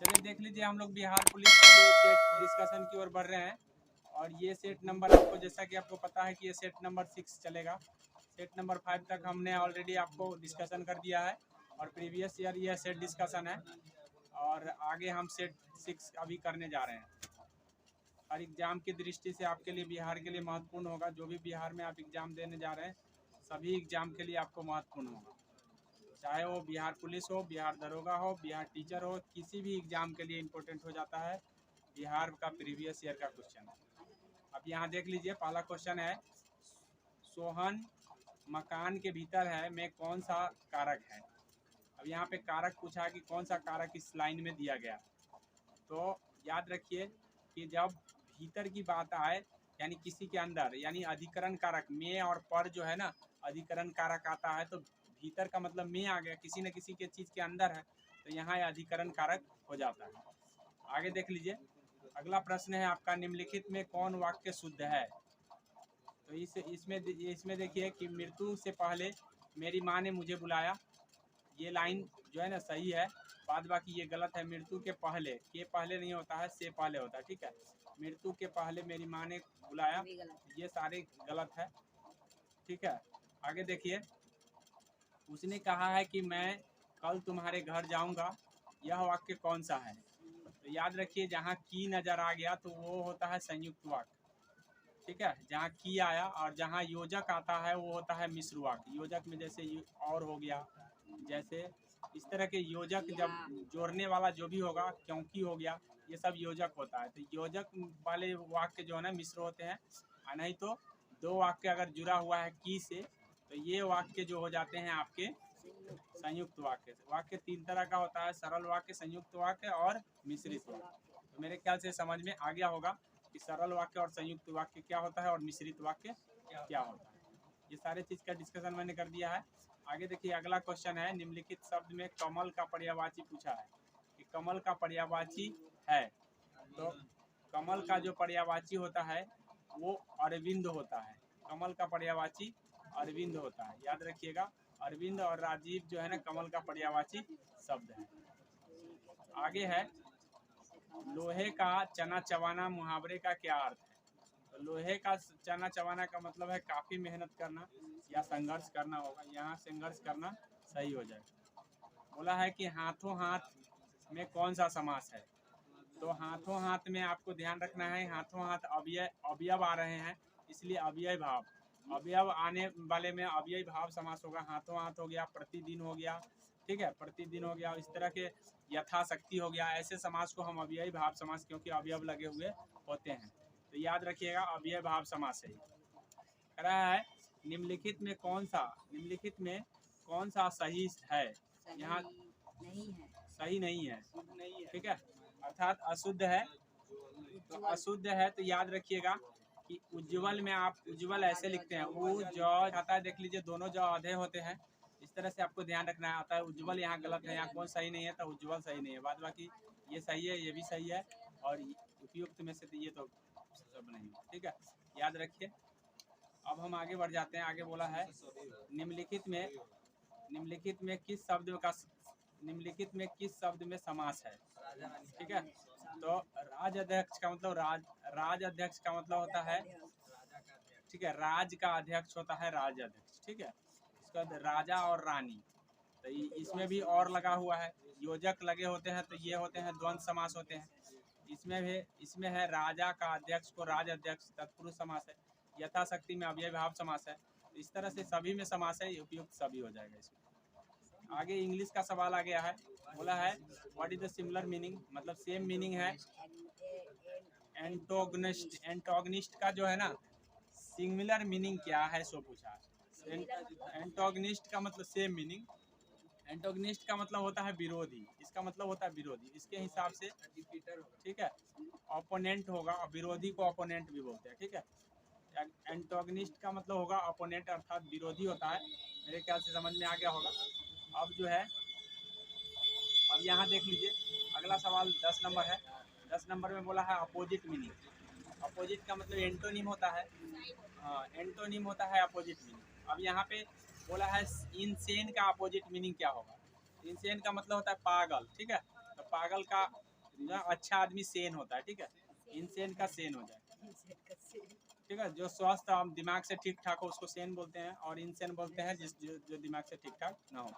चलिए देख लीजिए, हम लोग बिहार पुलिस का जो सेट डिस्कशन की ओर बढ़ रहे हैं और ये सेट नंबर आपको, जैसा कि आपको पता है कि ये सेट नंबर 6 चलेगा। सेट नंबर 5 तक हमने ऑलरेडी आपको डिस्कशन कर दिया है और प्रीवियस ईयर यह सेट डिस्कशन है और आगे हम सेट 6 अभी करने जा रहे हैं। हर एग्ज़ाम की दृष्टि से आपके लिए, बिहार के लिए महत्वपूर्ण होगा। जो भी बिहार में आप एग्ज़ाम देने जा रहे हैं, सभी एग्ज़ाम के लिए आपको महत्वपूर्ण होगा, चाहे वो बिहार पुलिस हो, बिहार दरोगा हो, बिहार टीचर हो, किसी भी एग्ज़ाम के लिए इम्पोर्टेंट हो जाता है बिहार का प्रीवियस ईयर का क्वेश्चन। अब यहाँ देख लीजिए, पहला क्वेश्चन है, सोहन मकान के भीतर है में कौन सा कारक है। अब यहाँ पे कारक पूछा है कि कौन सा कारक इस लाइन में दिया गया। तो याद रखिए कि जब भीतर की बात आए, यानी किसी के अंदर, यानी अधिकरण कारक में और पर जो है ना, अधिकरण कारक आता है तो भीतर का मतलब में आ गया, किसी न किसी के चीज़ के अंदर है तो यहाँ अधिकरण कारक हो जाता है। आगे देख लीजिए, अगला प्रश्न है आपका, निम्नलिखित में कौन वाक्य शुद्ध है। तो इसमें देखिए कि मृत्यु से पहले मेरी माँ ने मुझे बुलाया, ये लाइन जो है ना सही है, बाद बाकी ये गलत है। मृत्यु के पहले नहीं होता है, से पहले होता है, ठीक है। मृत्यु के पहले मेरी माँ ने बुलाया, ये सारे गलत है, ठीक है। आगे देखिए, उसने कहा है कि मैं कल तुम्हारे घर जाऊंगा, यह वाक्य कौन सा है। तो याद रखिए, जहाँ की नज़र आ गया तो वो होता है संयुक्त वाक्य, ठीक है। जहाँ की आया और जहाँ योजक आता है वो होता है मिश्र वाक्य। योजक में जैसे और हो गया, जैसे इस तरह के योजक जब जोड़ने वाला जो भी होगा, क्योंकि हो गया, ये सब योजक होता है। तो योजक वाले वाक्य जो है ना मिश्र होते हैं, और नहीं तो दो वाक्य अगर जुड़ा हुआ है की से तो ये वाक्य जो हो जाते हैं आपके संयुक्त वाक्य। वाक्य तीन तरह का होता है, सरल वाक्य, संयुक्त वाक्य और मिश्रित वाक्य। तो मेरे ख्याल से समझ में आ गया होगा कि सरल वाक्य और संयुक्त वाक्य क्या होता है और मिश्रित वाक्य क्या होता है। ये सारे चीज़ का डिस्कशन मैंने कर दिया है। आगे देखिए, अगला क्वेश्चन है, निम्नलिखित शब्द में कमल का पर्यायवाची पूछा है कि कमल का पर्यायवाची है। तो कमल का जो पर्यायवाची होता है वो अरविंद होता है। कमल का पर्यायवाची अरविंद होता है, याद रखिएगा। अरविंद और राजीव जो है ना कमल का पर्यायवाची शब्द है। आगे है, लोहे का चना चबाना मुहावरे का क्या अर्थ है। तो लोहे का चना चबाना का मतलब है काफ़ी मेहनत करना या संघर्ष करना होगा, यहाँ संघर्ष करना सही हो जाएगा। बोला है कि हाथों हाथ में कौन सा समास है। तो हाथों हाथ में आपको ध्यान रखना है, हाथों हाथ अवयव आ रहे हैं, इसलिए अव्यय भाव, अवयव आने वाले में अव्यय भाव समास होगा। हाथों हाथ हो गया, प्रतिदिन हो गया, ठीक है, प्रतिदिन हो गया, इस तरह के यथाशक्ति हो गया। ऐसे समास को हम अव्यय भाव समास, क्योंकि अवयव लगे हुए होते हैं, तो याद रखिएगा अव्यय भाव समास है। कह रहा है, निम्नलिखित में कौन सा सही है। यहाँ सही नहीं है, ठीक है, अर्थात अशुद्ध है। तो अशुद्ध है तो याद रखिएगा कि उज्ज्वल में आप उज्ज्वल ऐसे लिखते हैं, उ ज आता है, देख लीजिए दोनों ज आधे होते हैं, इस तरह से आपको ध्यान रखना है। आता है उज्ज्वल, यहाँ गलत है, यहाँ कौन सही नहीं है, तो उज्ज्वल सही नहीं है, बाद बाकी ये सही है, ये भी सही है, और उपयुक्त में से तो ये तो सब नहीं, ठीक है, याद रखिए। अब हम आगे बढ़ जाते हैं। आगे बोला है, निम्नलिखित में किस शब्द में समास है, ठीक है। तो राज अध्यक्ष का मतलब राज अध्यक्ष का मतलब होता है, ठीक है, राज का अध्यक्ष होता है राज अध्यक्ष, ठीक है। इसका राजा और रानी, तो इसमें भी और लगा हुआ है, योजक लगे होते हैं तो ये होते हैं द्वंद्व समास होते हैं। इसमें है राजा का अध्यक्ष को राज अध्यक्ष, तत्पुरुष समास है। यथाशक्ति में अव्यय भाव समास है। इस तरह से सभी में समास है, उपयुक्त सभी हो जाएगा इसमें। आगे इंग्लिश का सवाल आ गया है, बोला है what is the similar meaning, मतलब सेम मीनिंग है। एंटोगनिस्ट का जो है ना सिमिलर मीनिंग क्या है सो पूछा। एंटोगनिस्ट का मतलब सेम मीनिंग, एंटोगनिस्ट का मतलब होता है विरोधी, इसका मतलब होता है विरोधी, इसके हिसाब से, ठीक है, ओपोनेंट होगा, और विरोधी को ओपोनेंट भी बोलते हैं, ठीक है। एंटोगनिस्ट का मतलब होगा ओपोनेंट, अर्थात विरोधी होता है। मेरे ख्याल से समझ में आ गया होगा। अब जो है, अब यहाँ देख लीजिए, अगला सवाल 10 नंबर है। 10 नंबर में बोला है अपोजिट मीनिंग। अपोजिट का मतलब एंटोनिम होता है, एंटोनिम होता है अपोजिट मीनिंग। अब यहाँ पे बोला है इनसेन का अपोजिट मीनिंग क्या होगा। इनसेन का मतलब होता है पागल, ठीक है। तो पागल का जो अच्छा आदमी सेन होता है, ठीक है, इनसेन का सेन हो जाए, ठीक है। जो स्वस्थ दिमाग से ठीक ठाक हो उसको सेन बोलते हैं, और इनसेन बोलते हैं जो दिमाग से ठीक ठाक ना हो।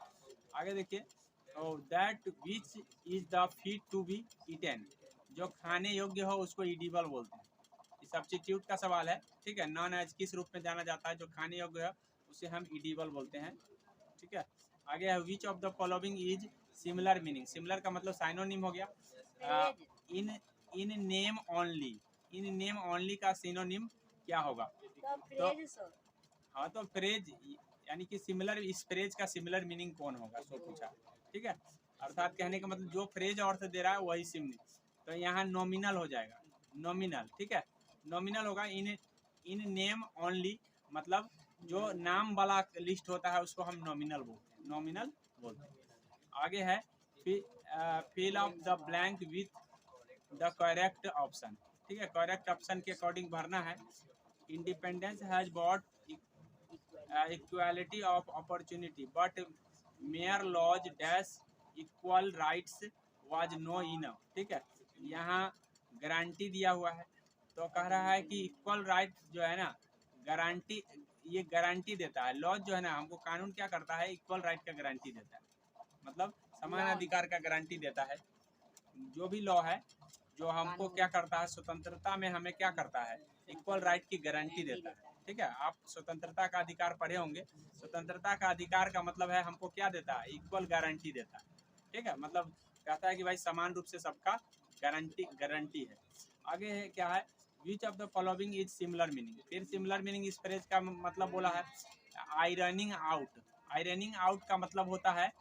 आगे देखिए, that which is the fit to be eaten, जो खाने योग्य हो उसको ईडिबल बोलते हैं। सब्स्टिट्यूट का सवाल है, ठीक है। नॉन एज किस रूप में जाना जाता है, जो खाने योग्य है उसे हम ईडिबल बोलते हैं, ठीक है। आगे है which of the following is similar meaning, similar का मतलब साइनोनिम हो गया। In in name only, in name only का सिनोनिम क्या होगा? तो हाँ, तो फ्रेज यानी कि सिमिलर, इस फ्रेज का सिमिलर मीनिंग कौन होगा, सो पूछा, ठीक है। अर्थात कहने का मतलब जो फ्रेज अर्थ दे रहा है वही सिमिलर, तो यहाँ नॉमिनल हो जाएगा, नॉमिनल, ठीक है। नॉमिनल होगा इन नेम ओनली, मतलब जो नाम वाला लिस्ट होता है उसको हम नॉमिनल बोलते हैं, नॉमिनल बोलते हैं। आगे है fill up the blank with the correct option, ठीक है। करेक्ट ऑप्शन के अकॉर्डिंग भरना है। Independence has bought equality of opportunity but mere laws dash equal rights was no enough, ठीक है। यहाँ गारंटी दिया हुआ है, तो कह रहा है कि इक्वल राइट जो है ना, गारंटी, ये गारंटी देता है। लॉज जो है ना, हमको कानून क्या करता है, इक्वल राइट का गारंटी देता है, मतलब समान अधिकार का गारंटी देता है। जो भी लॉ है जो हमको क्या करता है, स्वतंत्रता में हमें क्या करता है, इक्वल राइट की गारंटी देता है, ठीक है। आप स्वतंत्रता का अधिकार पढ़े होंगे, स्वतंत्रता का अधिकार का मतलब है हमको क्या देता है, इक्वल गारंटी देता है, ठीक है। मतलब कहता है कि भाई समान रूप से सबका गारंटी है। आगे है क्या है, which of the following is similar meaning, फिर सिमिलर मीनिंग इस फ्रेज का मतलब बोला है आयरनिंग आउट। आयरनिंग आउट का मतलब होता है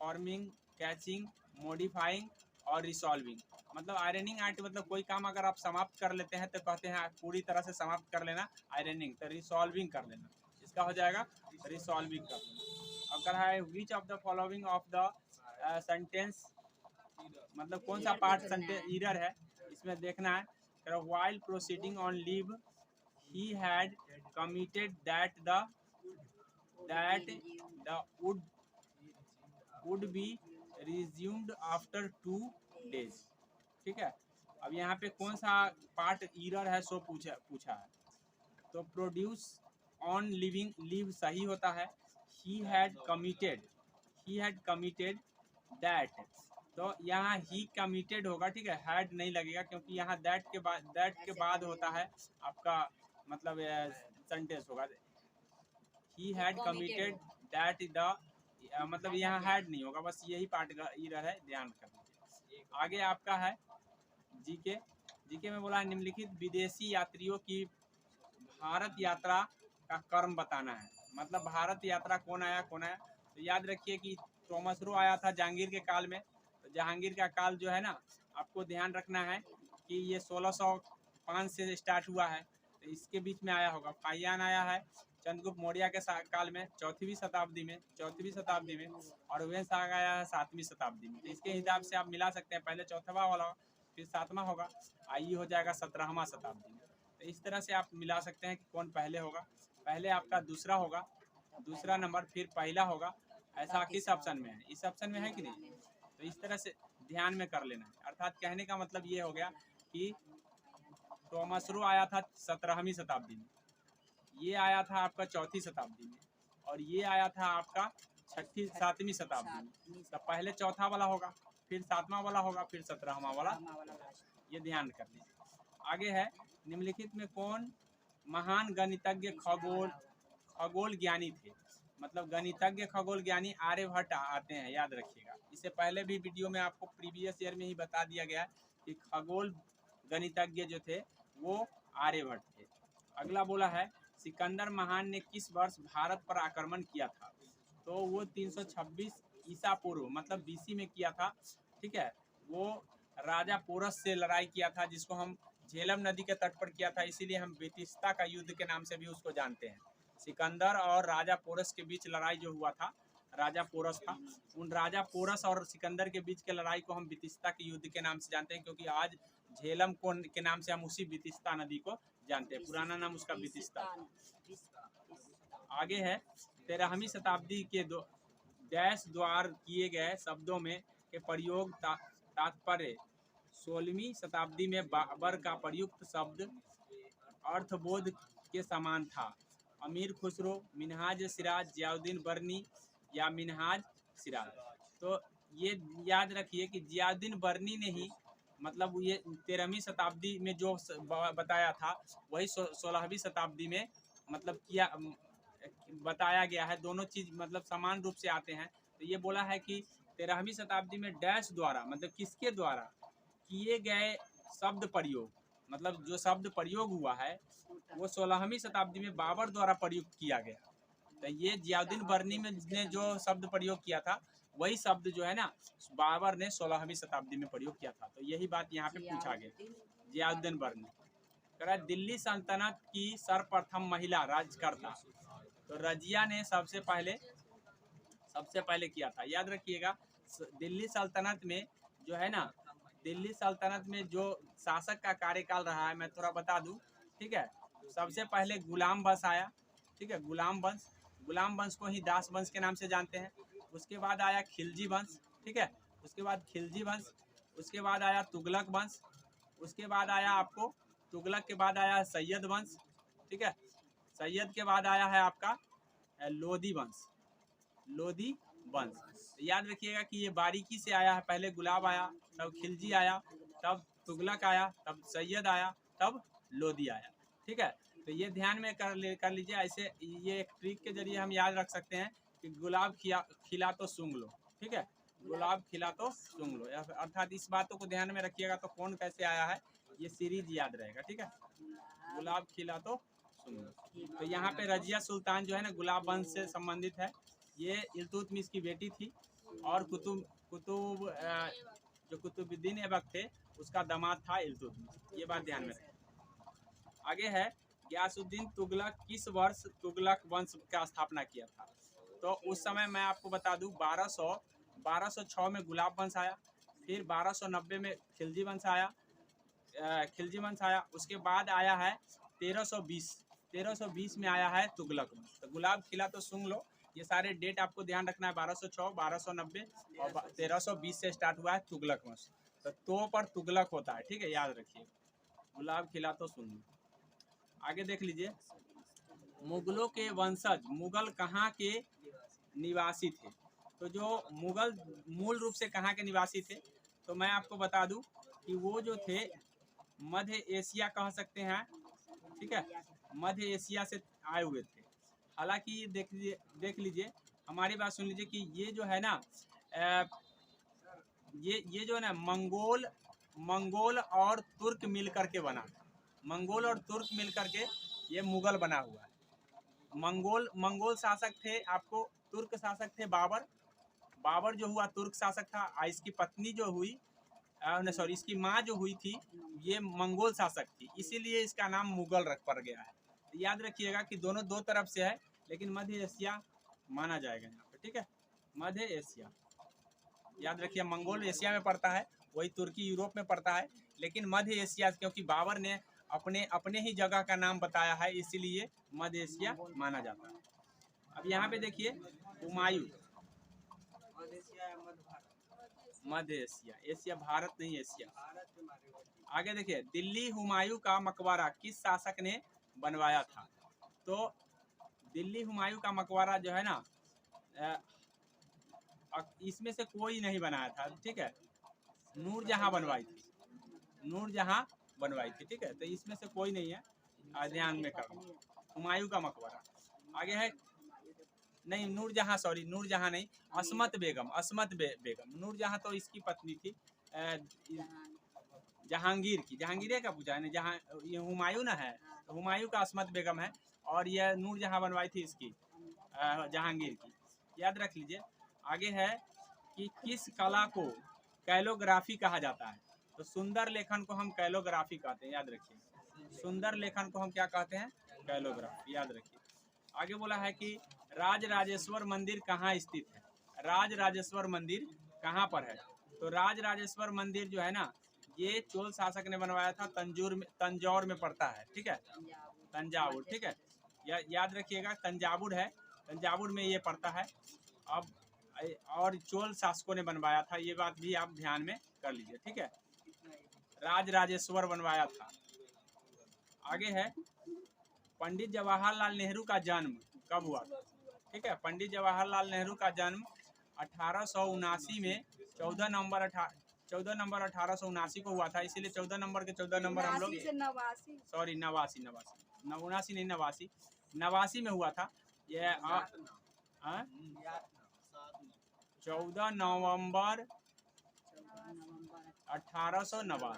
फॉर्मिंग, कैचिंग, मॉडिफाइंग और रिसॉल्विंग। मतलब आयरनिंग आउट मतलब कोई काम अगर आप समाप्त कर लेते हैं तो कहते हैं पूरी तरह से समाप्त कर लेना आयरनिंग, तो रिसॉल्विंग कर लेना, इसका हो जाएगा रिसॉल्विंग कर लेना। अगर है which of the following of the sentence, मतलब कौन सा पार्ट सेंटेंस एरर है, इसमें देखना है। While proceeding on leave he had committed that the would be resumed after 2 days, ठीक है। अब यहाँ पे कौन सा पार्ट एरर है सो पूछा है, तो प्रोड्यूस ऑन लिविंग लीव सही होता है। he had committed that, तो यहाँ ही कमिटेड होगा, ठीक है, हैड नहीं लगेगा क्योंकि यहाँ दैट के बाद होता है आपका मतलब सेंटेंस होगा। He had committed that the, मतलब यहाँ हैड नहीं होगा, बस यही पार्ट का एरर है, ध्यान कर लीजिए। आगे आपका है जीके। जीके में बोला है निम्नलिखित विदेशी यात्रियों की भारत यात्रा का क्रम बताना है, मतलब भारत यात्रा कौन आया, तो याद रखिए कि थॉमस रो आया था जहांगीर के काल में। तो जहांगीर का काल जो है ना, आपको ध्यान रखना है कि ये 1605 से स्टार्ट हुआ है, तो इसके बीच में आया होगा। फाहियान आया है चंद्रगुप्त मौर्य के काल में, चौथीं शताब्दी में, और हुएन सांग आया है 7वीं शताब्दी में। तो इसके हिसाब से आप मिला सकते हैं, पहले चौथवा वाला फिर 7वां होगा, आई हो जाएगा 17वां शताब्दी में। तो इस तरह से आप मिला सकते हैं कि कौन पहले होगा, पहले आपका दूसरा होगा, दूसरा नंबर फिर पहला होगा, ऐसा किस ऑप्शन में है, इस ऑप्शन में है कि नहीं। तो इस तरह से ध्यान में कर लेना है। अर्थात कहने का मतलब ये हो गया कि थॉमस रो आया था 17वीं शताब्दी में, ये आया था आपका 4थी शताब्दी में, और ये आया था आपका 7वीं शताब्दी में। तो पहले चौथा वाला होगा, फिर 7वां वाला होगा, फिर 17वां वाला, ये ध्यान कर लीजिए। आगे है निम्नलिखित में कौन महान गणितज्ञ खगोल ज्ञानी थे, मतलब गणितज्ञ खगोल ज्ञानी आर्यभट्ट आते हैं, याद रखिएगा। इससे पहले भी वीडियो में आपको प्रीवियस ईयर में ही बता दिया गया कि खगोल गणितज्ञ जो थे वो आर्यभट्ट थे। अगला बोला है सिकंदर महान ने किस वर्ष भारत पर आक्रमण किया था, तो वो 326 ईसा पूर्व मतलब बीसी में किया था, ठीक है। वो राजा पोरस से लड़ाई किया था, जिसको हम झेलम नदी के तट पर किया था, इसीलिए हम बेतिस्ता का युद्ध के नाम से भी उसको जानते हैं। सिकंदर और राजा पोरस के बीच लड़ाई जो हुआ था, राजा पोरस था, उन राजा पोरस और सिकंदर के बीच के लड़ाई को हम बेतिस्ता के युद्ध के नाम से जानते हैं, क्योंकि आज झेलम को के नाम से हम उसी बेतिस्ता नदी को जानते हैं, पुराना नाम उसका बेतिस्ता। आगे है 13वीं शताब्दी के डैश द्वार किए गए शब्दों में के प्रयोग तात्पर्य 16वीं शताब्दी में बाबर का प्रयुक्त शब्द अर्थबोध के समान था। अमीर खुसरो, मिनहाज सिराज, जियाउद्दीन बर्नी या मिनहाज सिराज। तो ये याद रखिए कि जियाउद्दीन बर्नी ने ही मतलब ये 13वीं शताब्दी में जो बताया था वही 16वीं शताब्दी में मतलब किया बताया गया है। दोनों चीज मतलब समान रूप से आते हैं। तो ये बोला है कि 13वीं शताब्दी में डैश द्वारा मतलब किसके द्वारा किए गए शब्द प्रयोग, मतलब जो शब्द प्रयोग हुआ है वो 16वीं शताब्दी में बाबर द्वारा प्रयुक्त किया गया। तो ये जियाउद्दीन बर्नी में ने जो शब्द प्रयोग किया था वही शब्द जो है ना बाबर ने 16वीं शताब्दी में प्रयोग किया था। तो यही बात यहाँ पे पूछा गया। जियाउद्दीन बर्नी कह रहा है दिल्ली सल्तनत की सर्वप्रथम महिला राज्यकर्ता। तो रजिया ने सबसे पहले किया था। याद रखिएगा दिल्ली सल्तनत में जो है ना, दिल्ली सल्तनत में जो शासक का कार्यकाल रहा है मैं थोड़ा बता दूं, ठीक है। सबसे पहले गुलाम वंश आया, ठीक है, गुलाम वंश को ही दास वंश के नाम से जानते हैं। उसके बाद आया खिलजी वंश, ठीक है, उसके बाद खिलजी वंश, उसके बाद आया तुगलक वंश, उसके बाद आया आपको तुगलक के बाद आया सैयद वंश, ठीक है, सैयद के बाद आया है आपका लोधी वंश, लोधी वंश। याद रखिएगा कि ये बारीकी से आया है। पहले गुलाब आया, तब खिलजी आया, तब तुगलक आया, तब सैयद आया, तब लोधी आया, ठीक है। तो ये ध्यान में कर लीजिए। ऐसे ये एक ट्रिक के जरिए हम याद रख सकते हैं कि गुलाब खिला तो सूंघ लो, ठीक है, गुलाब खिला तो सूंघ लो। अर्थात इस बातों को ध्यान में रखिएगा तो कौन कैसे आया है ये सीरीज याद रहेगा, ठीक है। गुलाब खिला तो सूंघ लो। तो यहाँ पे रजिया सुल्तान जो है ना गुलाब वंश से संबंधित है। ये इल्तुतमिश की बेटी थी और जो कुतुबुद्दीन ऐबक थे उसका दामाद था इल्तुतमिश। ये बात ध्यान में रखें। आगे है गियासुद्दीन तुगलक किस वर्ष तुगलक वंश का स्थापना किया था। तो उस समय मैं आपको बता दूं 1206 में गुलाब वंश आया, फिर 1290 में खिलजी वंश आया, उसके बाद आया है 1320 में आया है तुगलक वंश। तो गुलाब खिला तो सुन लो, ये सारे डेट आपको ध्यान रखना है। 1206, 1290 और 1320 से स्टार्ट हुआ है तुगलक वंश। तो पर तुगलक होता है, ठीक है, याद रखिए। गुलाब खिला तो सुन लो। आगे देख लीजिए, मुगलों के वंशज मुगल कहाँ के निवासी थे। तो जो मुगल मूल रूप से कहाँ के निवासी थे, तो मैं आपको बता दूं कि वो जो थे मध्य एशिया कह सकते हैं, ठीक है, मध्य एशिया से आए हुए थे। हालांकि देख लीजिए हमारी बात सुन लीजिए कि ये जो है ना ये जो है ना मंगोल और तुर्क मिल करके बना। मंगोल और तुर्क मिल करके ये मुगल बना हुआ है। मंगोल शासक थे, आपको तुर्क शासक थे बाबर जो हुआ तुर्क शासक था। इसकी पत्नी जो हुई सॉरी इसकी माँ जो हुई थी ये मंगोल शासक थी, इसीलिए इसका नाम मुगल रख पड़ गया है। तो याद रखिएगा कि दोनों दो तरफ से है, लेकिन मध्य एशिया माना जाएगा यहाँ पे, ठीक है, मध्य एशिया। याद रखिए मंगोल एशिया में पड़ता है, वही तुर्की यूरोप में पड़ता है, लेकिन मध्य एशिया क्योंकि बाबर ने अपने ही जगह का नाम बताया है इसीलिए मध्य एशिया माना जाता है। अब यहाँ पे देखिए हुमायूं, मध्य एशिया, एशिया भारत नहीं एशिया। आगे देखिए दिल्ली हुमायूं का मकबरा किस शासक ने बनवाया था। तो दिल्ली हुमायूं का मकबरा जो है ना इसमें से कोई नहीं बनाया था, ठीक है, नूरजहां बनवाई थी, नूरजहां बनवाई थी, ठीक है। तो इसमें से कोई नहीं है, ध्यान में करना हुमायूं का मकबरा। आगे है नहीं नूरजहां, सॉरी नूरजहां नहीं, असमत बेगम। नूरजहां तो इसकी पत्नी थी जहांगीर की। जहांगीर का पूछा है ना, जहाँ ये हुमायूं ना है तो हुमायूं का असमत बेगम है, और यह नूरजहां बनवाई थी इसकी जहांगीर की। याद रख लीजिए। आगे है कि किस कला को कैलोग्राफी कहा जाता है। तो सुंदर लेखन को हम कैलोग्राफी कहते हैं, याद रखिए। सुंदर लेखन को हम क्या कहते हैं, कैलोग्राफी, याद रखिए। आगे बोला है कि राजराजेश्वर मंदिर कहाँ स्थित है। राजराजेश्वर मंदिर कहाँ पर है। तो राजराजेश्वर मंदिर जो है ना ये चोल शासक ने बनवाया था, तंजौर में पड़ता है, ठीक है, तंजावुर, ठीक है, याद रखिएगा तंजावुर है, तंजावुर में ये पड़ता है। अब और चोल शासकों ने बनवाया था, ये बात भी आप ध्यान में कर लीजिए, ठीक है। राज राजेश्वर बनवाया था। आगे है पंडित जवाहरलाल नेहरू का जन्म कब हुआ था, ठीक है। पंडित जवाहरलाल नेहरू का जन्म 1879 में 14 नवंबर 1879 को हुआ था, इसीलिए 14 नंबर के 14 नंबर हम लोग, सॉरी नवासी नहीं, नवासी में हुआ था ये 14 नवंबर 1889,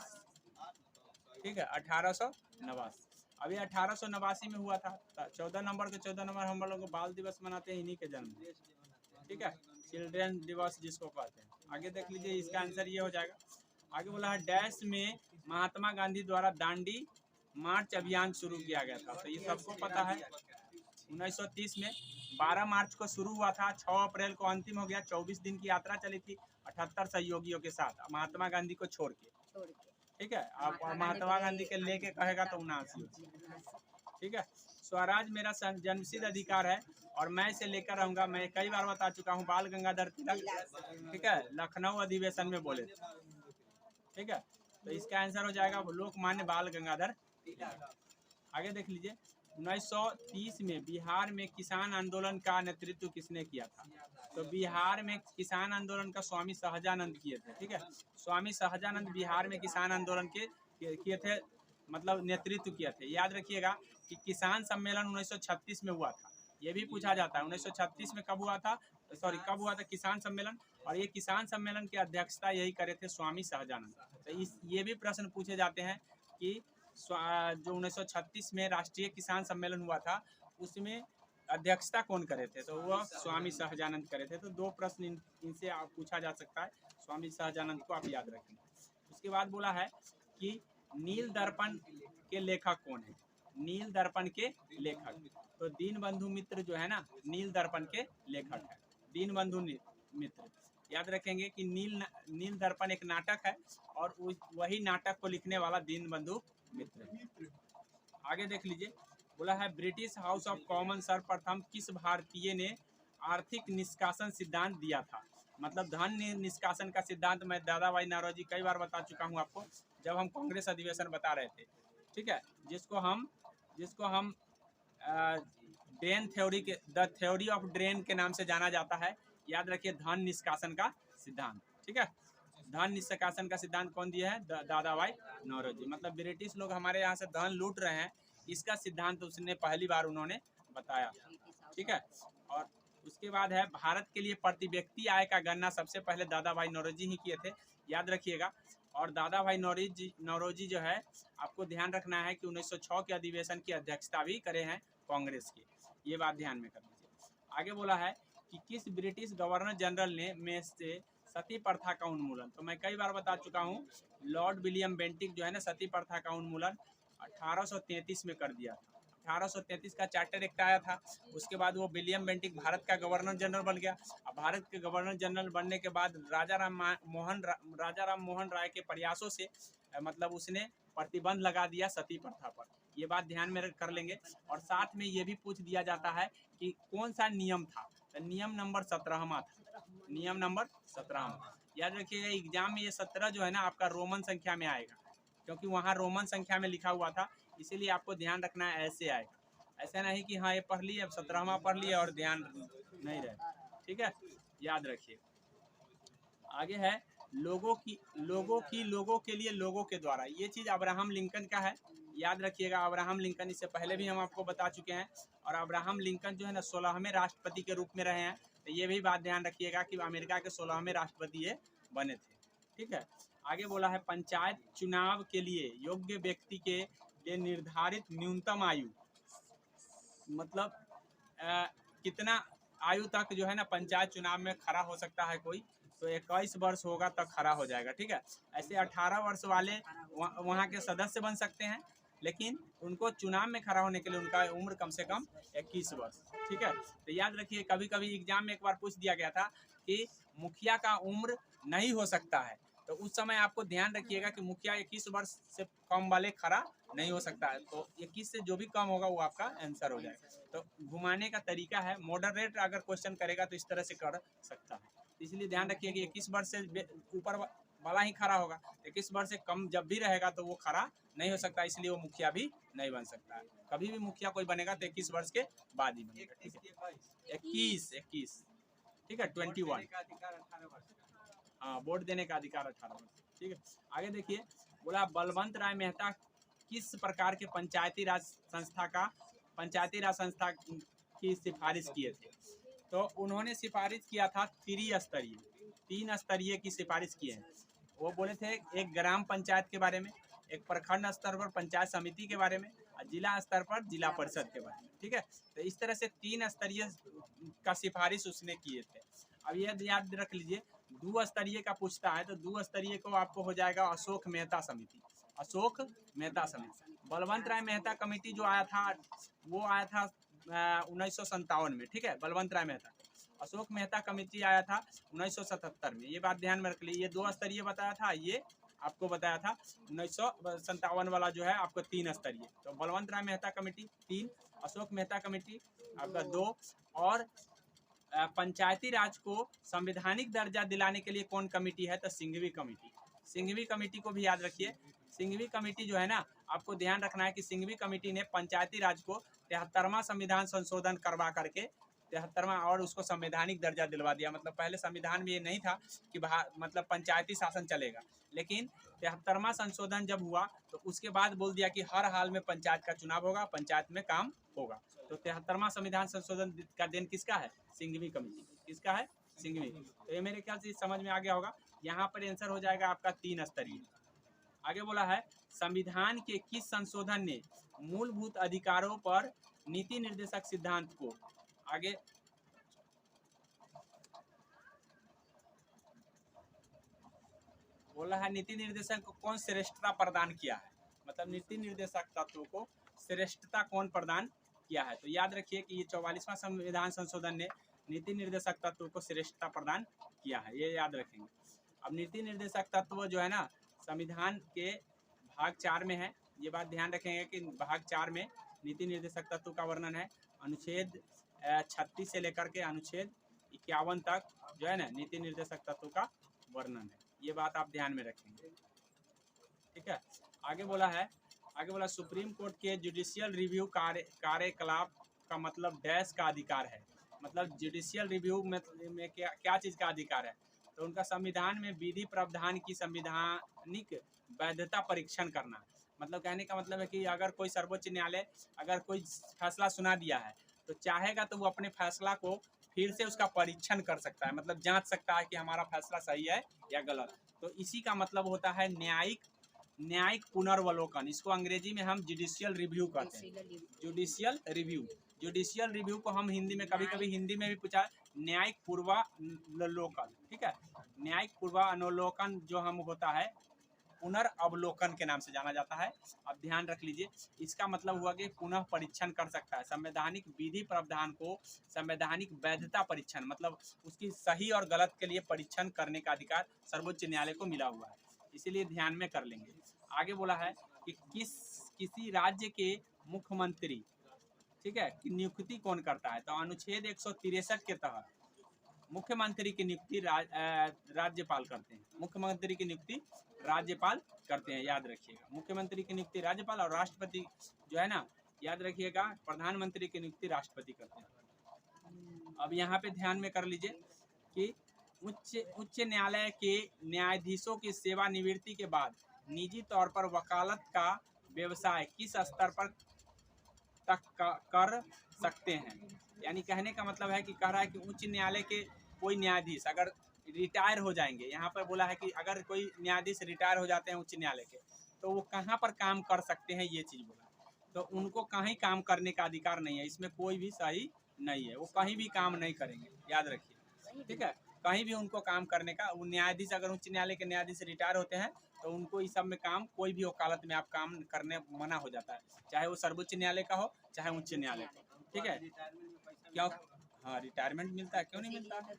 ठीक है, 1889। अभी 1889 में हुआ था। 14 नंबर के 14 नंबर हम लोग बाल दिवस मनाते हैं इन्हीं के जन्म, ठीक है, चिल्ड्रन दिवस जिसको कहते हैं। आगे देख लीजिए, इसका आंसर ये हो जाएगा। आगे बोला है डैश में महात्मा गांधी द्वारा दांडी मार्च अभियान शुरू किया गया था, तो ये सबको पता है। 1930 में 12 मार्च को शुरू हुआ था, 6 अप्रैल को अंतिम हो गया। 24 दिन की यात्रा चली थी 78 सहयोगियों के साथ, महात्मा गांधी को छोड़ के, ठीक है। आप महात्मा गांधी के लेके कहेगा तो 79, ठीक है। स्वराज मेरा जन्मसिद्ध अधिकार है और मैं इसे लेकर रहूंगा, मैं कई बार बता चुका हूँ। बाल गंगाधर तिलक, ठीक है, लखनऊ अधिवेशन में बोले, ठीक है। तो इसका आंसर हो जाएगा लोकमान्य बाल गंगाधर तिलक। आगे देख लीजिए, 1930 में बिहार में किसान आंदोलन का नेतृत्व किसने किया था, तो बिहार में किसान आंदोलन का स्वामी सहजानंद किए थे, ठीक है। स्वामी सहजानंद बिहार में किसान आंदोलन के किए थे, मतलब नेतृत्व किए थे। याद रखिएगा कि किसान सम्मेलन 1936 में हुआ था, ये भी पूछा जाता है 1936 में कब हुआ था, सॉरी कब हुआ था किसान सम्मेलन, और ये किसान सम्मेलन की अध्यक्षता यही करे थे स्वामी सहजानंद। तो ये भी प्रश्न पूछे जाते हैं कि जो 1936 में राष्ट्रीय किसान सम्मेलन हुआ था उसमें अध्यक्षता कौन करे थे, तो वह स्वामी सहजानंद करे थे। तो 2 प्रश्न इनसे आप पूछा जा सकता है, स्वामी सहजानंद को आप याद रखेंगे। उसके बाद बोला है कि नील दर्पण के लेखक कौन है, नील दर्पण के लेखक, तो दीनबंधु मित्र जो है ना, नील दर्पण के लेखक है, दीनबंधु मित्र। याद रखेंगे कि नील दर्पण एक नाटक है और वही नाटक को लिखने वाला दीनबंधु मित्र। आगे देख लीजिए, बोला है ब्रिटिश हाउस ऑफ कॉमन सर्वप्रथम किस भारतीय ने आर्थिक निष्कासन सिद्धांत दिया था, मतलब धन निष्कासन का सिद्धांत मैं दादा भाई नौरोजी कई बार बता चुका हूँ आपको, जब हम कांग्रेस अधिवेशन बता रहे थे, ठीक है, जिसको हम ड्रेन थ्योरी के, द थ्योरी ऑफ ड्रेन के नाम से जाना जाता है। याद रखिए, धन निष्कासन का सिद्धांत, ठीक है। धन निष्कासन का सिद्धांत कौन दिया है, दादा भाई नौरोजी। मतलब ब्रिटिश लोग हमारे यहाँ से धन लूट रहे हैं, इसका सिद्धांत उसने पहली बार उन्होंने बताया, ठीक है। और उसके बाद है भारत के लिए प्रति व्यक्ति आय का गणना सबसे पहले दादा भाई नौरोजी ही किए थे, याद रखिएगा। और दादा भाई नौरोजी जो है, आपको ध्यान रखना है कि 1906 के अधिवेशन की अध्यक्षता भी करे हैं कांग्रेस की, ये बात ध्यान में कर लीजिए। आगे बोला है कि किस ब्रिटिश गवर्नर जनरल ने में से सती प्रथा का उन्मूलन, तो मैं कई बार बता चुका हूँ, लॉर्ड विलियम बेंटिक जो है ना, सती प्रथा का उन्मूलन 1833 में कर दिया था। 1833 का चार्टर एक्ट आया था, उसके बाद वो विलियम बेंटिक भारत का गवर्नर जनरल बन गया। अब भारत के गवर्नर जनरल बनने के बाद राजा राम मोहन राय के प्रयासों से मतलब उसने प्रतिबंध लगा दिया सती प्रथा पर, ये बात ध्यान में कर लेंगे। और साथ में ये भी पूछ दिया जाता है कि कौन सा नियम था, तो नियम नंबर 17वां था, नियम नंबर 17वां। याद रखिएगा एग्जाम में ये 17 जो है ना आपका रोमन संख्या में आएगा, क्योंकि वहाँ रोमन संख्या में लिखा हुआ था, इसीलिए आपको ध्यान रखना है, ऐसे आएगा, ऐसा नहीं कि हाँ ये पढ़ लिए अब 17वां पढ़ लिए और ध्यान नहीं रहे, ठीक है, याद रखिए। आगे है लोगों के लिए लोगों के द्वारा, ये चीज़ अब्राहम लिंकन का है, याद रखिएगा। अब्राहम लिंकन, इससे पहले भी हम आपको बता चुके हैं, और अब्राहम लिंकन जो है ना 16वें राष्ट्रपति के रूप में रहे हैं, तो ये भी बात ध्यान रखिएगा कि अमेरिका के 16वें राष्ट्रपति ये बने थे, ठीक है। आगे बोला है पंचायत चुनाव के लिए योग्य व्यक्ति के लिए निर्धारित न्यूनतम आयु, मतलब कितना आयु तक जो है ना पंचायत चुनाव में खड़ा हो सकता है कोई, तो 21 वर्ष होगा तब खड़ा हो जाएगा, ठीक है। ऐसे 18 वर्ष वाले वहाँ के सदस्य बन सकते हैं, लेकिन उनको चुनाव में खड़ा होने के लिए उनका उम्र कम से कम 21 वर्ष, ठीक है। तो याद रखिए, कभी कभी एग्जाम में एक बार पूछ दिया गया था कि मुखिया का उम्र नहीं हो सकता है, तो उस समय आपको ध्यान रखिएगा कि मुखिया 21 वर्ष से कम वाले खड़ा नहीं हो सकता है। तो 21 से जो भी कम होगा वो आपका आंसर हो जाएगा। तो घुमाने का तरीका है, मॉडरेट अगर क्वेश्चन करेगा तो इस तरह से कर सकता है। इसलिए ध्यान रखिए कि 21 वर्ष से ऊपर वाला ही खड़ा होगा, 21 वर्ष से कम जब भी रहेगा तो वो खड़ा नहीं हो सकता, इसलिए वो मुखिया भी नहीं बन सकता है। कभी भी मुखिया कोई बनेगा तो 21 वर्ष के बाद ही बनेगा। ठीक है, 21 ठीक है, 21। हाँ, वोट देने का अधिकार 18 वर्ष। ठीक है, आगे देखिए, बोला बलवंत राय मेहता किस प्रकार के पंचायती राज संस्था की सिफारिश किए थे। तो उन्होंने सिफारिश किया था तीन स्तरीय की सिफारिश किए हैं। वो बोले थे एक ग्राम पंचायत के बारे में, एक प्रखंड स्तर पर पंचायत समिति के बारे में, और जिला स्तर पर जिला परिषद के बारे में। ठीक है, तो इस तरह से 3 स्तरीय का सिफारिश उसने किए थे। अब ये याद रख लीजिए, 2 स्तरीय का पूछता है तो 2 स्तरीय को आपको हो जाएगा अशोक मेहता समिति। बलवंत राय मेहता कमेटी जो आया था वो आया था 1957 में। ठीक है, बलवंत राय मेहता। अशोक मेहता कमेटी आया था 1977 में। ये बात ध्यान में रख लीजिए। ये 2 स्तरीय बताया था, ये आपको बताया था 1957 वाला जो है आपको 3 स्तरीय। तो बलवंत राय मेहता कमेटी 3, अशोक मेहता कमेटी आपका 2, और पंचायती राज को संवैधानिक दर्जा दिलाने के लिए कौन कमेटी है, तो सिंघवी कमेटी को भी याद रखिए। सिंघवी कमेटी जो है ना, आपको ध्यान रखना है कि सिंघवी कमेटी ने पंचायती राज को 73वां संविधान संशोधन करवा करके 73वां और उसको संवैधानिक दर्जा दिलवा दिया। मतलब पहले संविधान में ये नहीं था कि मतलब पंचायती शासन चलेगा, लेकिन 73वां संशोधन जब हुआ तो उसके बाद बोल दिया कि हर हाल में पंचायत का चुनाव होगा, पंचायत में काम होगा। तो 73वां संविधान संशोधन का देन किसका है, सिंघवी कमेटी। किसका है, सिंघवी। तो ये मेरे ख्याल से समझ में आ गया होगा। यहाँ पर आंसर हो जाएगा आपका 3 स्तरीय। आगे बोला है संविधान के किस संशोधन ने मूलभूत अधिकारों पर नीति निर्देशक सिद्धांत को आगे बोला है, नीति निर्देशक को कौन श्रेष्ठता प्रदान किया है, मतलब नीति निर्देशक तत्व को श्रेष्ठता कौन प्रदान किया है। तो याद रखिए कि ये 44वां संविधान संशोधन ने नीति निर्देशक तत्व को श्रेष्ठता प्रदान किया है, ये याद रखेंगे। अब नीति निर्देशक तत्व जो है ना, संविधान के भाग 4 में है। ये बात ध्यान रखेंगे कि भाग 4 में नीति निर्देशक तत्व का वर्णन है। अनुच्छेद 36 से लेकर के अनुच्छेद 51 तक जो है ना नीति निर्देशक तत्व का वर्णन है। ये बात आप ध्यान में रखेंगे। ठीक है, आगे बोला सुप्रीम कोर्ट के जुडिशियल रिव्यू कार्यकलाप का मतलब डैश का अधिकार है। मतलब जुडिशियल रिव्यू में क्या चीज़ का अधिकार है, तो उनका संविधान में विधि प्रावधान की संवैधानिक वैधता परीक्षण करना। मतलब कहने का मतलब है कि अगर कोई सर्वोच्च न्यायालय अगर कोई फैसला सुना दिया है तो चाहेगा तो वो अपने फैसला को फिर से उसका परीक्षण कर सकता है, मतलब जांच सकता है कि हमारा फैसला सही है या गलत। तो इसी का मतलब होता है न्यायिक पुनर्वलोकन। इसको अंग्रेजी में हम जुडिशियल रिव्यू कहते हैं। जुडिशियल रिव्यू को हम हिंदी में कभी हिंदी में भी पूछा, न्यायिक पूर्वावलोकन। ठीक है, न्यायिक पूर्वावलोकन जो हम होता है पुनर्वलोकन के नाम से जाना जाता है। अब ध्यान रख लीजिए, इसका मतलब हुआ कि पुनः परीक्षण कर सकता है। संवैधानिक विधि प्रावधान को संवैधानिक वैधता परीक्षण, मतलब उसकी सही और गलत के लिए परीक्षण करने का अधिकार सर्वोच्च न्यायालय को मिला हुआ है, इसीलिए ध्यान में कर लेंगे। आगे बोला है कि किसी राज्य के मुख्यमंत्री, ठीक है, की नियुक्ति कौन करता है। तो अनुच्छेद 163 के तहत मुख्यमंत्री की नियुक्ति राज्यपाल करते हैं। मुख्यमंत्री की नियुक्ति राज्यपाल करते हैं, याद रखिएगा। मुख्यमंत्री की नियुक्ति राज्यपाल, और राष्ट्रपति जो है ना, याद रखिएगा, प्रधानमंत्री की नियुक्ति राष्ट्रपति करते हैं। अब यहाँ पे ध्यान में कर लीजिए कि उच्च न्यायालय के न्यायाधीशों की सेवानिवृत्ति के बाद निजी तौर पर वकालत का व्यवसाय किस स्तर पर तक कर सकते हैं। यानी कहने का मतलब है कि कह रहा है कि उच्च न्यायालय के कोई न्यायाधीश अगर रिटायर हो जाएंगे, यहाँ पर बोला है कि अगर कोई न्यायाधीश रिटायर हो जाते हैं उच्च न्यायालय के, तो वो कहाँ पर काम कर सकते हैं, ये चीज़ बोला। तो उनको कहीं काम करने का अधिकार नहीं है, इसमें कोई भी सही नहीं है, वो कहीं भी काम नहीं करेंगे, याद रखिए। ठीक है, कहीं भी उनको काम करने का, वो न्यायाधीश अगर उच्च न्यायालय के न्यायाधीश रिटायर होते हैं तो उनको इस सब में काम, कोई भी वकालत में आप काम करने मना हो जाता है, चाहे वो सर्वोच्च न्यायालय का हो चाहे उच्च न्यायालय का। ठीक है, क्यों, हाँ रिटायरमेंट मिलता है, क्यों नहीं मिलता है,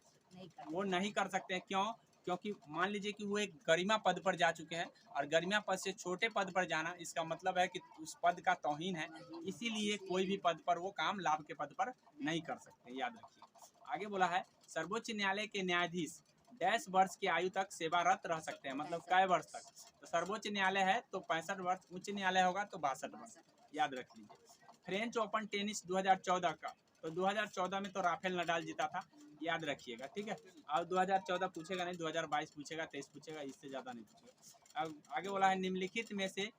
वो नहीं कर सकते हैं। क्यों, क्योंकि मान लीजिए कि वो एक गरिमा पद पर जा चुके हैं और गरिमा पद से छोटे पद पर जाना इसका मतलब है कि उस पद का तौहीन है, इसीलिए कोई भी पद पर वो काम लाभ के पद पर नहीं कर सकते, याद रखिए। आगे बोला है सर्वोच्च न्यायालय के न्यायाधीश डैश वर्ष की आयु तक सेवारत रह सकते हैं, मतलब कै वर्ष तक। तो सर्वोच्च न्यायालय है तो 65 वर्ष, उच्च न्यायालय होगा तो 62 वर्ष, याद रख लीजिए। फ्रेंच ओपन टेनिस 2014 का, तो 2014 में तो राफेल नडाल जीता था, याद रखिएगा, ठीक है। और 2014 पूछेगा नहीं, 2022 पूछेगा, 23 पूछेगा, इससे ज़्यादा नहीं पूछेगा। अब आगे बोला है निम्नलिखित में से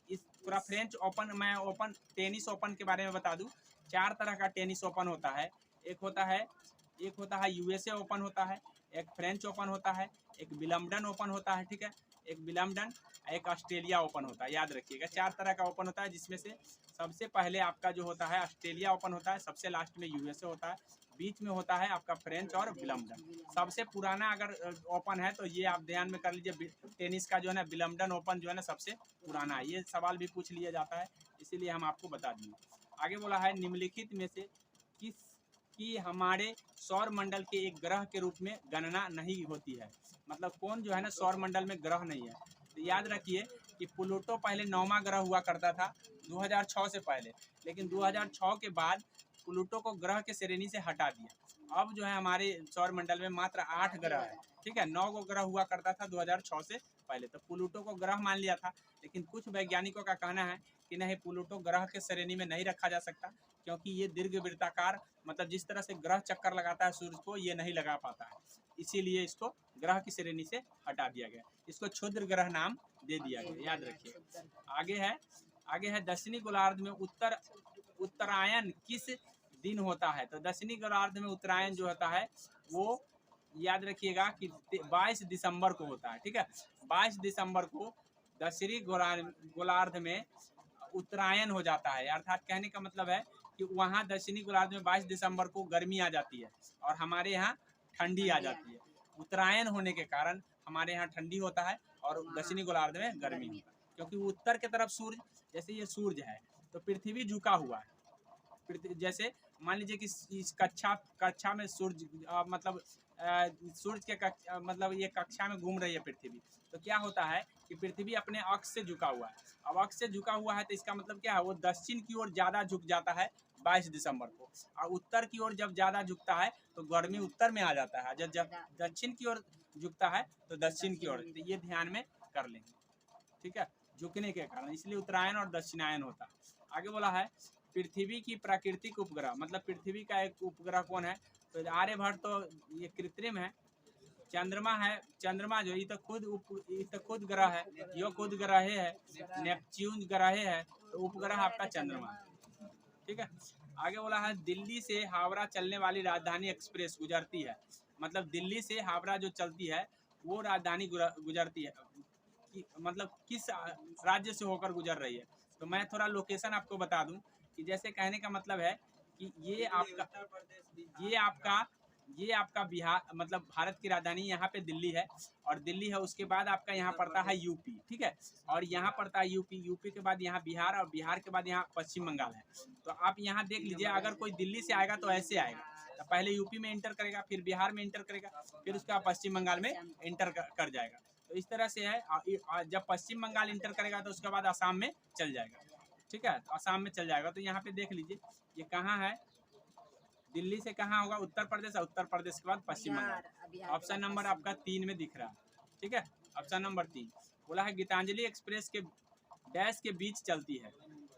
इस पूरा फ्रेंच ओपन, मैं ओपन टेनिस ओपन के बारे में बता दूं, 4 तरह का टेनिस ओपन होता है। एक होता है यूएसए ओपन होता है, एक फ्रेंच ओपन होता है, एक विलम्बडन ओपन होता है, ठीक है, एक विलम्बडन, एक ऑस्ट्रेलिया ओपन होता है, याद रखिएगा। 4 तरह का ओपन होता है, जिसमें से सबसे पहले आपका जो होता है ऑस्ट्रेलिया ओपन होता है, सबसे लास्ट में यूएसए होता है, बीच में होता है आपका फ्रेंच और विलम्बडन। सबसे पुराना अगर ओपन है तो ये आप ध्यान में कर लीजिए, टेनिस का जो है ना विलम्बडन ओपन जो है ना सबसे पुराना है। ये सवाल भी पूछ लिया जाता है, इसीलिए हम आपको बता दिए। आगे बोला है निम्नलिखित में से किस की हमारे सौर मंडल के एक ग्रह के रूप में गणना नहीं होती है, मतलब कौन जो है ना सौर मंडल में ग्रह नहीं है। तो याद रखिए कि प्लूटो पहले 9वां ग्रह हुआ करता था 2006 से पहले, लेकिन 2006 के बाद प्लूटो को ग्रह के श्रेणी से हटा दिया। अब जो है हमारे सौर मंडल में मात्र 8 ग्रह है, ठीक है। 9 ग्रह हुआ करता था 2006 से पहले, तो प्लूटो को ग्रह मान लिया था। लेकिन कुछ वैज्ञानिकों का कहना है कि नहीं, प्लूटो ग्रह के श्रेणी में नहीं रखा जा सकता, क्योंकि ये दीर्घवृत्ताकार, मतलब जिस तरह से ग्रह चक्कर लगाता है सूर्य को, ये नहीं लगा पाता है, इसीलिए इसको ग्रह की श्रेणी से हटा दिया गया, इसको क्षुद्र ग्रह नाम दे दिया गया, याद रखिए। आगे है दक्षिणी गोलार्ध में उत्तरायण किस दिन होता है। तो दक्षिणी गोलार्ध में उत्तरायण जो होता है वो याद रखिएगा कि 22 दिसंबर को होता है, ठीक है। 22 दिसंबर को दक्षिणी गोलार्ध में उत्तरायण हो जाता है, अर्थात कहने का मतलब है कि वहाँ दक्षिणी गोलार्ध में 22 दिसंबर को गर्मी आ जाती है और हमारे यहाँ ठंडी आ जाती है। उत्तरायण होने के कारण हमारे यहाँ ठंडी होता है और दक्षिणी गोलार्ध में गर्मी होता है, क्योंकि उत्तर की तरफ सूर्य, जैसे ये सूर्य है तो पृथ्वी झुका हुआ है। जैसे मान लीजिए कि इस कक्षा में सूर्य मतलब सूर्य के मतलब ये कक्षा में घूम रही है पृथ्वी, तो क्या होता है कि पृथ्वी अपने अक्ष से झुका हुआ है। अब अक्ष से झुका हुआ है तो इसका मतलब क्या है, वो दक्षिण की ओर ज़्यादा झुक जाता है 22 दिसंबर को, और उत्तर की ओर जब ज़्यादा झुकता है तो गर्मी उत्तर में आ जाता है, जब दक्षिण की ओर झुकता है तो दक्षिण की ओर। तो ये ध्यान में कर लेंगे, ठीक है, झुकने के कारण, इसलिए उत्तरायण और दक्षिणायन होता है। आगे बोला है पृथ्वी की प्राकृतिक उपग्रह, मतलब पृथ्वी का एक उपग्रह कौन है। तो आर्यभट्ट तो ये कृत्रिम है, चंद्रमा है, चंद्रमा जो ये तो खुद ग्रह है, यो खुद ग्रह है, नेपच्यून ग्रह है, तो उपग्रह आपका चंद्रमा है, ठीक है। आगे बोला है दिल्ली से हावड़ा चलने वाली राजधानी एक्सप्रेस गुजरती है, मतलब दिल्ली से हावड़ा जो चलती है वो राजधानी गुजरती है, मतलब किस राज्य से होकर गुजर रही है। तो मैं थोड़ा लोकेशन आपको बता दूं कि जैसे कहने का मतलब है कि ये आपका बिहार, मतलब भारत की राजधानी यहाँ पे दिल्ली है, और दिल्ली है, उसके बाद आपका यहाँ पड़ता है यूपी, ठीक है, और यहाँ पड़ता है यूपी के बाद यहाँ बिहार, और बिहार के बाद यहाँ पश्चिम बंगाल है। तो आप यहाँ देख लीजिए, अगर कोई दिल्ली से आएगा तो ऐसे आएगा, तो पहले यूपी में इंटर करेगा, फिर बिहार में इंटर करेगा, फिर उसके बाद पश्चिम बंगाल में इंटर कर जाएगा। तो इस तरह से है, जब पश्चिम बंगाल इंटर करेगा तो उसके बाद आसाम में चल जाएगा, ठीक है, आसाम में चल जाएगा। तो यहाँ पे देख लीजिए ये कहाँ है, दिल्ली से कहाँ होगा, उत्तर प्रदेश, और उत्तर प्रदेश के बाद पश्चिम बंगाल। ऑप्शन नंबर आपका 3 में दिख रहा है, ठीक है, ऑप्शन नंबर 3 बोला है गीतांजलि एक्सप्रेस के डैश के बीच चलती है।